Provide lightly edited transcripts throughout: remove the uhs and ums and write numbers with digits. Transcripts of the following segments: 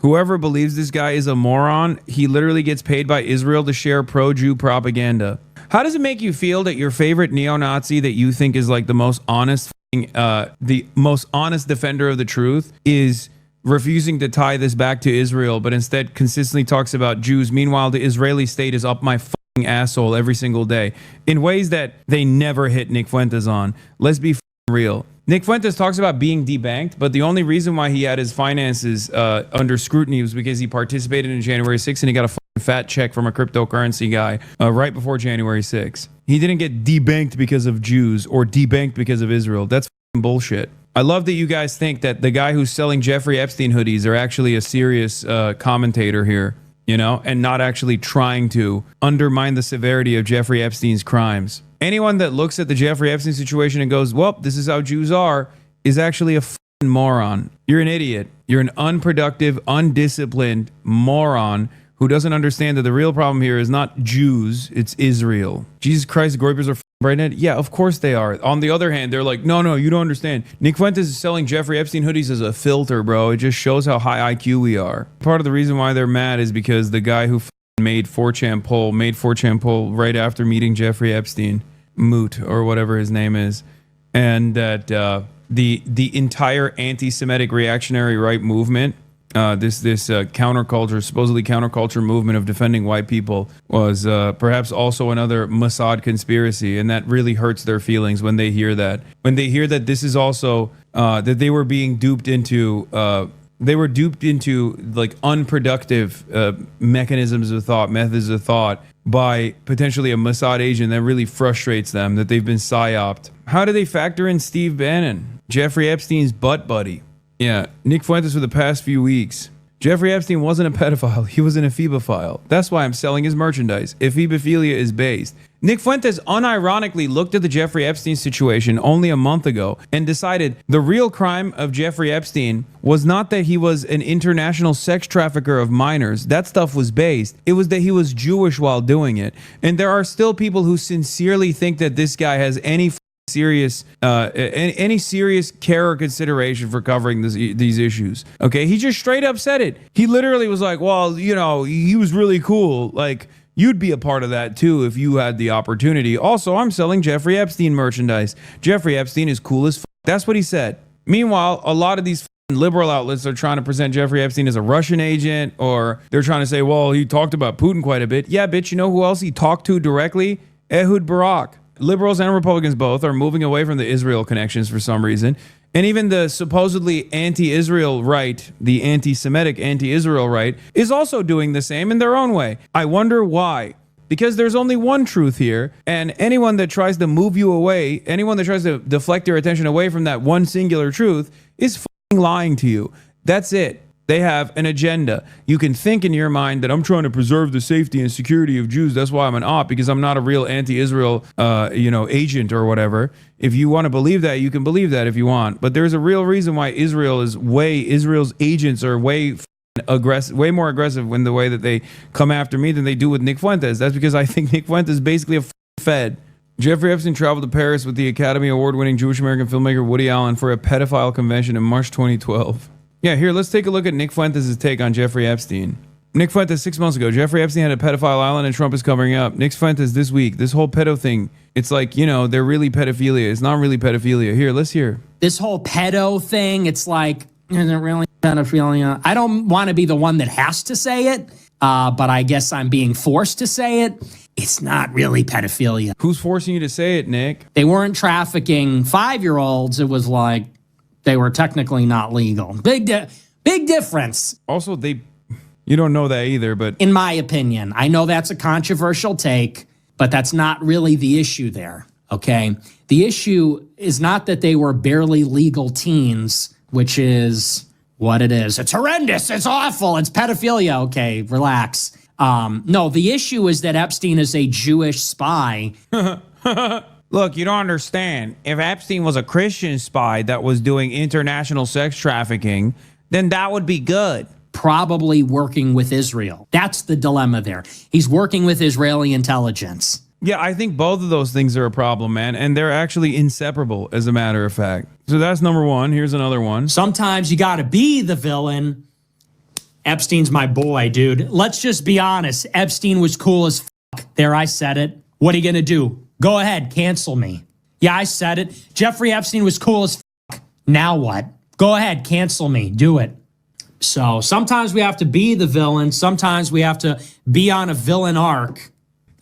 Whoever believes this guy is a moron, he literally gets paid by Israel to share pro-Jew propaganda. How does it make you feel that your favorite neo-Nazi that you think is like the most honest defender of the truth is refusing to tie this back to Israel, but instead consistently talks about Jews? Meanwhile, the Israeli state is up my fucking asshole every single day in ways that they never hit Nick Fuentes on. Let's be real. Nick Fuentes talks about being debanked, but the only reason why he had his finances under scrutiny was because he participated in January 6th and he got a fat check from a cryptocurrency guy right before January 6th. He didn't get debanked because of Jews or debanked because of Israel. That's bullshit. I love that you guys think that the guy who's selling Jeffrey Epstein hoodies are actually a serious commentator here, you know, and not actually trying to undermine the severity of Jeffrey Epstein's crimes. Anyone that looks at the Jeffrey Epstein situation and goes, well, this is how Jews are, is actually a fucking moron. You're an idiot. You're an unproductive, undisciplined moron who doesn't understand that the real problem here is not Jews, it's Israel. Jesus Christ, Goypers are right? Yeah, of course they are. On the other hand, they're like, no, you don't understand. Nick Fuentes is selling Jeffrey Epstein hoodies as a filter, bro. It just shows how high IQ we are. Part of the reason why they're mad is because the guy who made 4chan poll right after meeting Jeffrey Epstein, Moot, or whatever his name is, and that the entire anti-Semitic reactionary right movement, this counterculture, supposedly counterculture movement of defending white people was perhaps also another Mossad conspiracy, and that really hurts their feelings when they hear that. When they hear that this is also that they were being duped into like unproductive mechanisms of thought, methods of thought by potentially a Mossad agent, that really frustrates them that they've been psyoped. How do they factor in Steve Bannon, Jeffrey Epstein's butt buddy? Yeah, Nick Fuentes for the past few weeks. Jeffrey Epstein wasn't a pedophile, he was an ephebephile. That's why I'm selling his merchandise. Ephebophilia is based. Nick Fuentes unironically looked at the Jeffrey Epstein situation only a month ago and decided the real crime of Jeffrey Epstein was not that he was an international sex trafficker of minors. That stuff was based. It was that he was Jewish while doing it. And there are still people who sincerely think that this guy has any serious care or consideration for covering these issues. Okay, he just straight up said it. He literally was like, well, you know, he was really cool. Like, you'd be a part of that too if you had the opportunity. Also, I'm selling Jeffrey Epstein merchandise. Jeffrey Epstein is cool as f. That's what he said. Meanwhile, a lot of these liberal outlets are trying to present Jeffrey Epstein as a Russian agent, or they're trying to say, well, he talked about Putin quite a bit. Yeah, bitch, you know who else he talked to directly? Ehud Barak. Liberals and Republicans both are moving away from the Israel connections for some reason. And even the supposedly anti-Israel right, the anti-Semitic anti-Israel right, is also doing the same in their own way. I wonder why. Because there's only one truth here, and anyone that tries to move you away, anyone that tries to deflect your attention away from that one singular truth is fucking lying to you. That's it. They have an agenda. You can think in your mind that I'm trying to preserve the safety and security of Jews. That's why I'm an op, because I'm not a real anti-Israel, agent or whatever. If you want to believe that, you can believe that if you want. But there's a real reason why Israel's agents are way more aggressive in the way that they come after me than they do with Nick Fuentes. That's because I think Nick Fuentes is basically a Fed. Jeffrey Epstein traveled to Paris with the Academy Award-winning Jewish-American filmmaker Woody Allen for a pedophile convention in March 2012. Yeah, here, let's take a look at Nick Fuentes' take on Jeffrey Epstein. Nick Fuentes, 6 months ago, Jeffrey Epstein had a pedophile island and Trump is covering up. Nick Fuentes this week, this whole pedo thing, it's like, you know, they're really pedophilia. It's not really pedophilia. Here, let's hear. This whole pedo thing, it's like, is it really pedophilia? I don't want to be the one that has to say it, but I guess I'm being forced to say it. It's not really pedophilia. Who's forcing you to say it, Nick? They weren't trafficking 5-year-olds. It was like, they were technically not legal. Big difference. Also, you don't know that either, but in my opinion, I know that's a controversial take, but that's not really the issue there, okay? The issue is not that they were barely legal teens, which is what it is. It's horrendous. It's awful. It's pedophilia. Okay, relax. No, the issue is that Epstein is a Jewish spy. Look, you don't understand. If Epstein was a Christian spy that was doing international sex trafficking, then that would be good. Probably working with Israel. That's the dilemma there. He's working with Israeli intelligence. Yeah, I think both of those things are a problem, man. And they're actually inseparable, as a matter of fact. So that's number one. Here's another one. Sometimes you got to be the villain Epstein's my boy, dude. Let's just be honest. Epstein was cool as fuck. There, I said it. What are you going to do? Go ahead, cancel me. Yeah, I said it. Jeffrey Epstein was cool as fuck. Now what? Go ahead, cancel me. Do it. So sometimes we have to be the villain. Sometimes we have to be on a villain arc.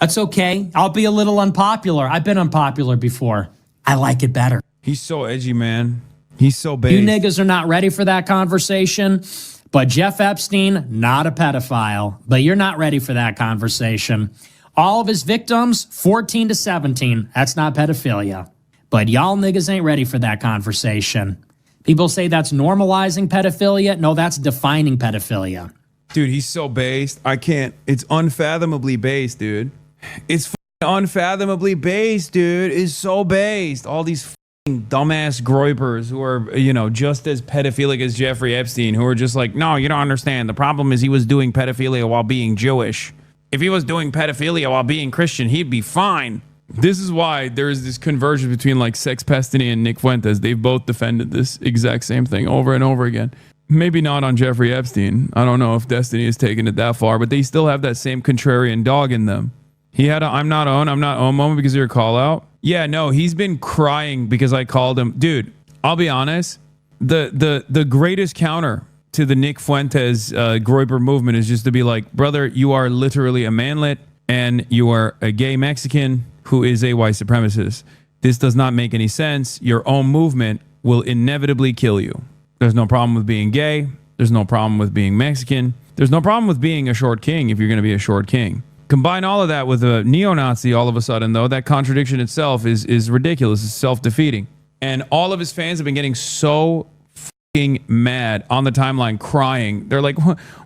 That's okay. I'll be a little unpopular. I've been unpopular before. I like it better. He's so edgy, man. He's so based. You niggas are not ready for that conversation. But Jeff Epstein, not a pedophile. But you're not ready for that conversation. All of his victims, 14 to 17. That's not pedophilia. But y'all niggas ain't ready for that conversation. People say that's normalizing pedophilia. No, that's defining pedophilia. Dude, he's so based. I can't. It's unfathomably based, dude. It's unfathomably based, dude. It's so based. All these dumbass groypers who are, just as pedophilic as Jeffrey Epstein, who are just like, no, you don't understand. The problem is he was doing pedophilia while being Jewish. If he was doing pedophilia while being Christian, he'd be fine. This is why there's this convergence between like Sex Pestany and Nick Fuentes. They've both defended this exact same thing over and over again. Maybe not on Jeffrey Epstein. I don't know if Destiny has taken it that far, but they still have that same contrarian dog in them. He had a I'm not own moment because of your call out. Yeah, no, he's been crying because I called him. Dude, I'll be honest. The greatest counter to the Nick Fuentes Groyper movement is just to be like, brother, you are literally a manlet and you are a gay Mexican who is a white supremacist. This does not make any sense. Your own movement will inevitably kill you. There's no problem with being gay. There's no problem with being Mexican. There's no problem with being a short king if you're going to be a short king. Combine all of that with a neo-Nazi all of a sudden, though, that contradiction itself is ridiculous. It's self-defeating. And all of his fans have been getting so fucking mad on the timeline, crying. They're like,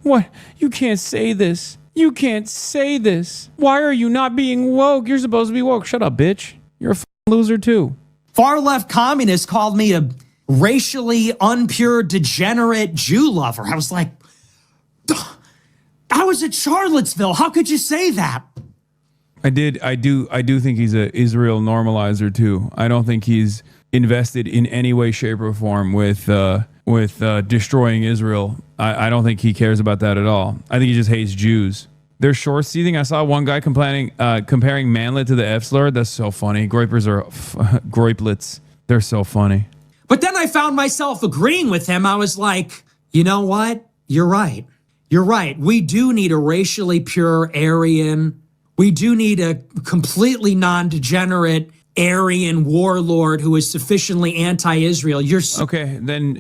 what? You can't say this. You can't say this. Why are you not being woke? You're supposed to be woke. Shut up, bitch. You're a fucking loser, too. Far left communists called me a racially unpure, degenerate Jew lover. I was like, I was at Charlottesville. How could you say that? I do think he's a Israel normalizer too. I don't think he's invested in any way, shape, or form with destroying Israel. I don't think he cares about that at all. I think he just hates Jews. They're short seating. I saw one guy comparing manlet to the F slur. That's so funny. Groypers are groiplets. They're so funny. But then I found myself agreeing with him. I was like, you know what? You're right. You're right. We do need a racially pure Aryan. We do need a completely non-degenerate Aryan warlord who is sufficiently anti-Israel. Okay, then,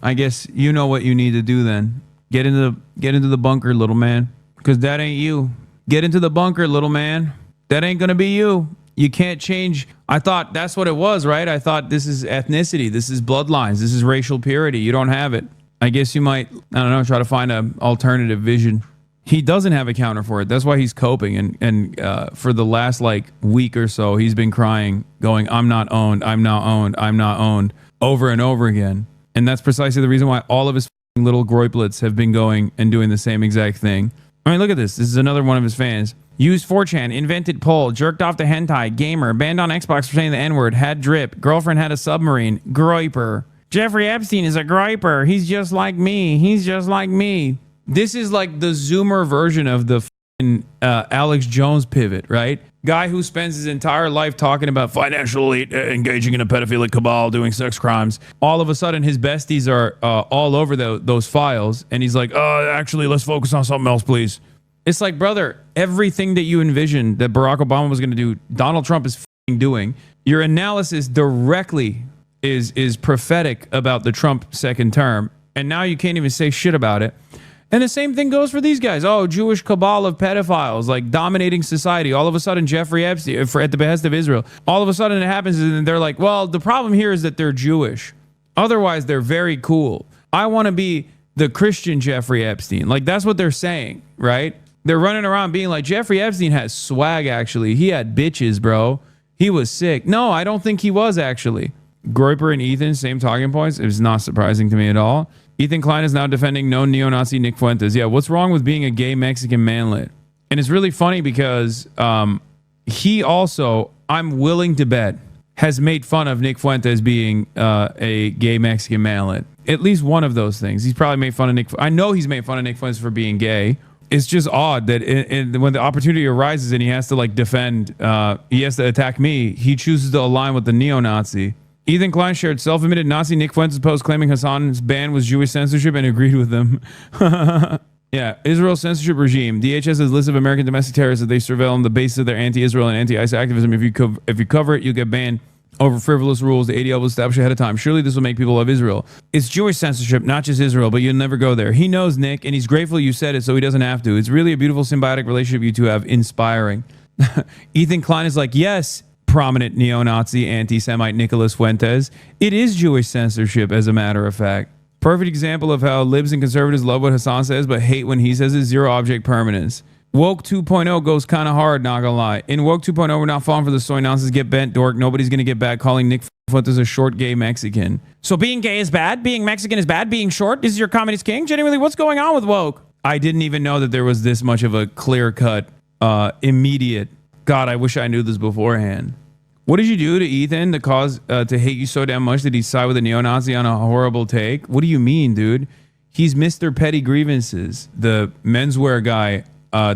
I guess you know what you need to do then. Get into the bunker, little man, because that ain't you. Get into the bunker, little man. That ain't going to be you. You can't change. I thought that's what it was, right? I thought this is ethnicity. This is bloodlines. This is racial purity. You don't have it. I guess you might, I don't know, try to find an alternative vision. He doesn't have a counter for it. That's why he's coping. And for the last week or so, he's been crying, going, I'm not owned, I'm not owned, I'm not owned, over and over again. And that's precisely the reason why all of his little groiplets have been going and doing the same exact thing. I mean, look at this. This is another one of his fans. Used 4chan, invented poll, jerked off to hentai, gamer, banned on Xbox for saying the N-word, had drip, girlfriend had a submarine, groiper. Jeffrey Epstein is a groiper. He's just like me. He's just like me. This is like the Zoomer version of the Alex Jones pivot, right? Guy who spends his entire life talking about financial elite, engaging in a pedophilic cabal, doing sex crimes. All of a sudden, his besties are all over those files. And he's like, actually, let's focus on something else, please. It's like, brother, everything that you envisioned that Barack Obama was going to do, Donald Trump is doing. Your analysis directly is prophetic about the Trump second term. And now you can't even say shit about it. And the same thing goes for these guys. Oh, Jewish cabal of pedophiles, like dominating society. All of a sudden, Jeffrey Epstein, at the behest of Israel, all of a sudden it happens and they're like, well, the problem here is that they're Jewish. Otherwise, they're very cool. I want to be the Christian Jeffrey Epstein. Like, that's what they're saying, right? They're running around being like, Jeffrey Epstein has swag, actually. He had bitches, bro. He was sick. No, I don't think he was, actually. Groyper and Ethan, same talking points. It was not surprising to me at all. Ethan Klein is now defending known neo-Nazi Nick Fuentes. Yeah, what's wrong with being a gay Mexican manlet? And it's really funny because he also, I'm willing to bet, has made fun of Nick Fuentes being a gay Mexican manlet. At least one of those things. He's probably made fun of Nick. I know he's made fun of Nick Fuentes for being gay. It's just odd that when the opportunity arises and he has to like defend, he has to attack me, he chooses to align with the neo-Nazi. Ethan Klein shared self-admitted Nazi Nick Fuentes post claiming Hasan's ban was Jewish censorship and agreed with them. Yeah, Israel censorship regime. DHS has a list of American domestic terrorists that they surveil on the basis of their anti-Israel and anti-ICE activism. If you cover it, you get banned over frivolous rules the ADL will establish ahead of time. Surely this will make people love Israel. It's Jewish censorship, not just Israel, but you'll never go there. He knows, Nick, and he's grateful you said it so he doesn't have to. It's really a beautiful symbiotic relationship you two have. Inspiring. Ethan Klein is like, yes, prominent neo-Nazi anti-Semite Nicholas Fuentes. It is Jewish censorship, as a matter of fact. Perfect example of how libs and conservatives love what Hasan says, but hate when he says it's zero object permanence. Woke 2.0 goes kind of hard, not gonna lie. In Woke 2.0, we're not falling for the soy nonsense. Get bent, dork. Nobody's gonna get back calling Nick Fuentes a short gay Mexican. So being gay is bad? Being Mexican is bad? Being short? This is your communist king? Genuinely, what's going on with Woke? I didn't even know that there was this much of a clear-cut, immediate... God, I wish I knew this beforehand. What did you do to Ethan to cause to hate you so damn much that he side with a neo-Nazi on a horrible take? What do you mean, dude? He's Mr. Petty Grievances. The menswear guy,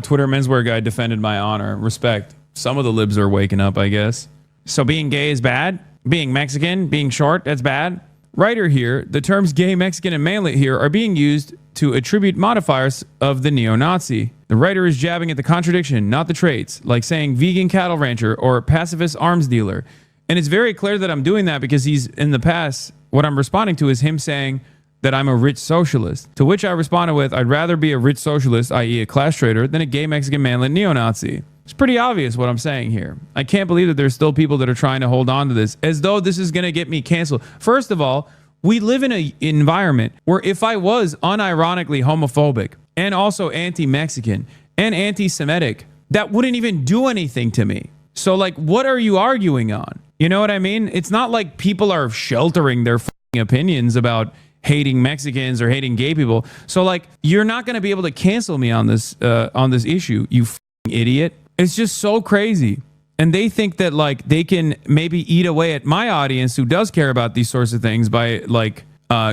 Twitter menswear guy defended my honor. Respect. Some of the libs are waking up, I guess. So being gay is bad? Being Mexican, being short, that's bad? Writer here, the terms gay, Mexican, and manlet here are being used to attribute modifiers of the neo-Nazi. The writer is jabbing at the contradiction, not the traits, like saying vegan cattle rancher or pacifist arms dealer. And it's very clear that I'm doing that because he's, in the past, what I'm responding to is him saying that I'm a rich socialist. To which I responded with, I'd rather be a rich socialist, i.e. a class trader, than a gay Mexican manlet neo-Nazi. It's pretty obvious what I'm saying here. I can't believe that there's still people that are trying to hold on to this as though this is going to get me canceled. First of all, we live in an environment where if I was unironically homophobic and also anti-Mexican and anti-Semitic, that wouldn't even do anything to me. So like, what are you arguing on? You know what I mean? It's not like people are sheltering their opinions about hating Mexicans or hating gay people. So like, you're not going to be able to cancel me on this issue, you idiot. It's just so crazy. And they think that like they can maybe eat away at my audience who does care about these sorts of things by like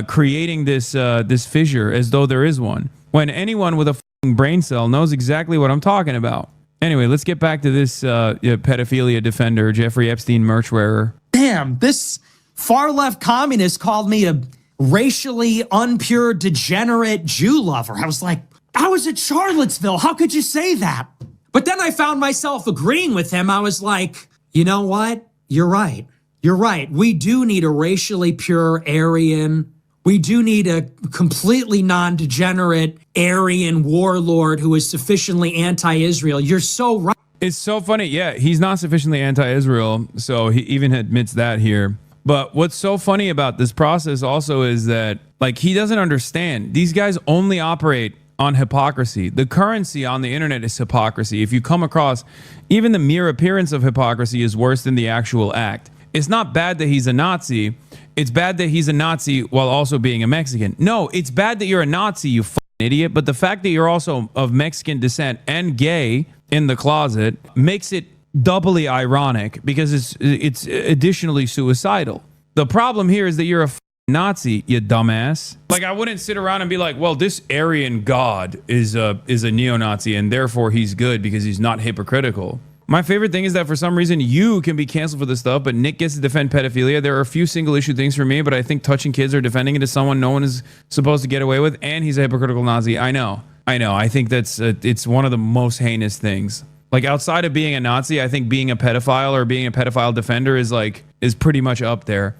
creating this fissure as though there is one. When anyone with a brain cell knows exactly what I'm talking about. Anyway, let's get back to this pedophilia defender, Jeffrey Epstein merch wearer. Damn, this far left communist called me a racially unpure, degenerate Jew lover. I was like, I was at Charlottesville. How could you say that? But then I found myself agreeing with him. I was like, you know what? You're right. You're right. We do need a racially pure Aryan. We do need a completely non-degenerate Aryan warlord who is sufficiently anti-Israel. You're so right. It's so funny. Yeah, he's not sufficiently anti-Israel, so he even admits that here. But what's so funny about this process also is that, like, he doesn't understand. These guys only operate on hypocrisy. The currency on the internet is hypocrisy. If you come across, even the mere appearance of hypocrisy is worse than the actual act. It's not bad that he's a Nazi. It's bad that he's a Nazi while also being a Mexican. No, it's bad that you're a Nazi, you fucking idiot. But the fact that you're also of Mexican descent and gay in the closet makes it doubly ironic because it's additionally suicidal. The problem here is that you're a Nazi, you dumbass. Like, I wouldn't sit around and be like, well, this Aryan god is a neo-Nazi and therefore he's good because he's not hypocritical. My favorite thing is that for some reason you can be canceled for this stuff, but Nick gets to defend pedophilia. There are a few single issue things for me, but I think touching kids or defending it as someone no one is supposed to get away with, and he's a hypocritical Nazi. I know. I think that's it's one of the most heinous things. Like, outside of being a Nazi, I think being a pedophile or being a pedophile defender is pretty much up there.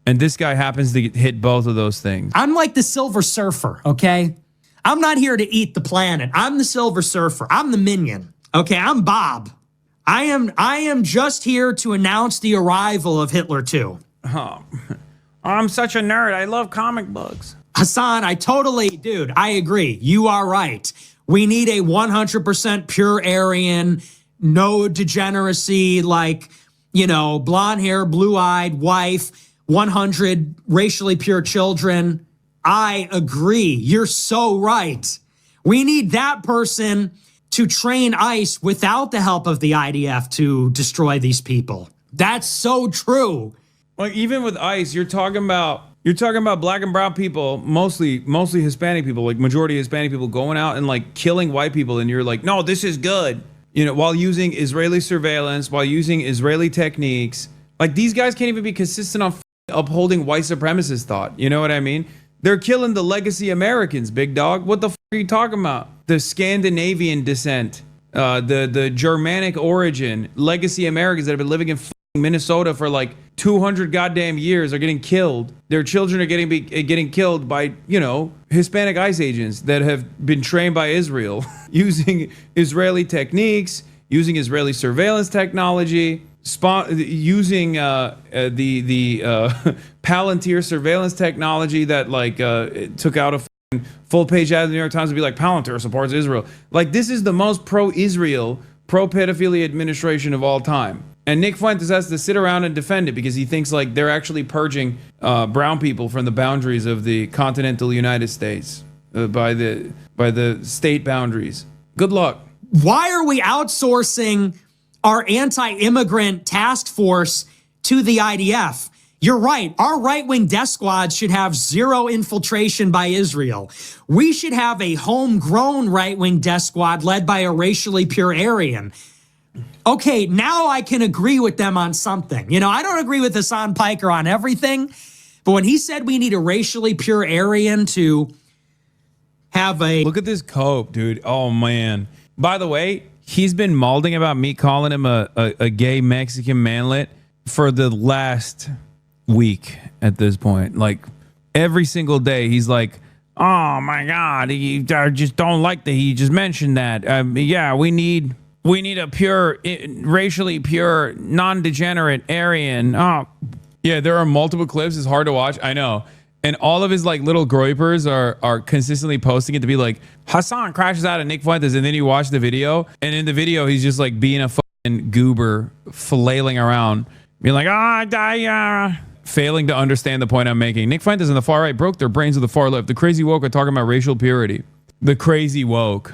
And this guy happens to hit both of those things. I'm like the Silver Surfer, okay? I'm not here to eat the planet. I'm the Silver Surfer. I'm the minion, okay? I'm Bob. I am just here to announce the arrival of Hitler 2. Oh, I'm such a nerd. I love comic books. Hasan, dude, I agree. You are right. We need a 100% pure Aryan, no degeneracy, like, you know, blonde hair, blue-eyed wife, 100 racially pure children. I agree. You're so right. We need that person to train ICE without the help of the IDF to destroy these people. That's so true. Like even with ICE, you're talking about black and brown people, mostly Hispanic people, like majority Hispanic people going out and like killing white people, and you're like, no, this is good. You know, while using Israeli surveillance, while using Israeli techniques. Like these guys can't even be consistent on upholding white supremacist thought. You know what I mean? They're killing the legacy Americans, big dog. What the are you talking about? The Scandinavian descent, the Germanic origin, legacy Americans that have been living in Minnesota for like 200 goddamn years are getting killed. Their children are getting killed by, you know, Hispanic ICE agents that have been trained by Israel using Israeli techniques, using Israeli surveillance technology, using the Palantir surveillance technology that like took out a full page ad in the New York Times to be like, Palantir supports Israel. Like this is the most pro-Israel, pro-pedophilia administration of all time. And Nick Fuentes has to sit around and defend it because he thinks like they're actually purging brown people from the boundaries of the continental United States by the state boundaries. Good luck. Why are we outsourcing our anti-immigrant task force to the IDF? You're right. Our right-wing death squad should have zero infiltration by Israel. We should have a homegrown right-wing death squad led by a racially pure Aryan. Okay, now I can agree with them on something. You know, I don't agree with hasanpiker on everything, but when he said we need a racially pure Aryan to have a... Look at this cope, dude. Oh, man. By the way, he's been malding about me calling him a gay Mexican manlet for the last week at this point. Like, every single day, he's like, oh, my God, I just don't like that he just mentioned that. Yeah, we need a pure, racially pure, non-degenerate Aryan. Oh, yeah, there are multiple clips. It's hard to watch. I know. And all of his like little groypers are consistently posting it to be like, Hasan crashes out at Nick Fuentes. And then you watch the video. And in the video, he's just like being a fucking goober, flailing around. Being like, failing to understand the point I'm making. Nick Fuentes and the far right broke their brains with the far left. The crazy woke are talking about racial purity. The crazy woke.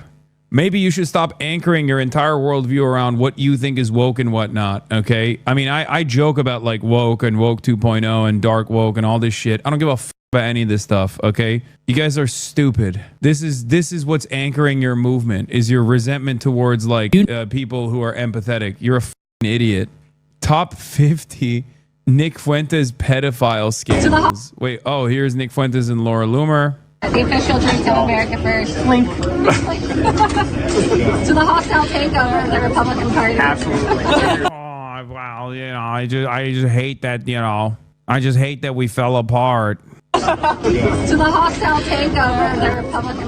Maybe you should stop anchoring your entire worldview around what you think is woke and whatnot, okay? I mean, I joke about like woke and woke 2.0 and dark woke and all this shit. I don't give a f about any of this stuff, okay? You guys are stupid. This is what's anchoring your movement, is your resentment towards like people who are empathetic. You're a f***ing idiot. Top 50 Nick Fuentes pedophile scandals. Wait, oh, here's Nick Fuentes and Laura Loomer. The official drink of America First. Link. To the hostile takeover of the Republican Party. Absolutely. Oh, well, you know, I just hate that, you know, I just hate that we fell apart. To the hostile takeover of the Republican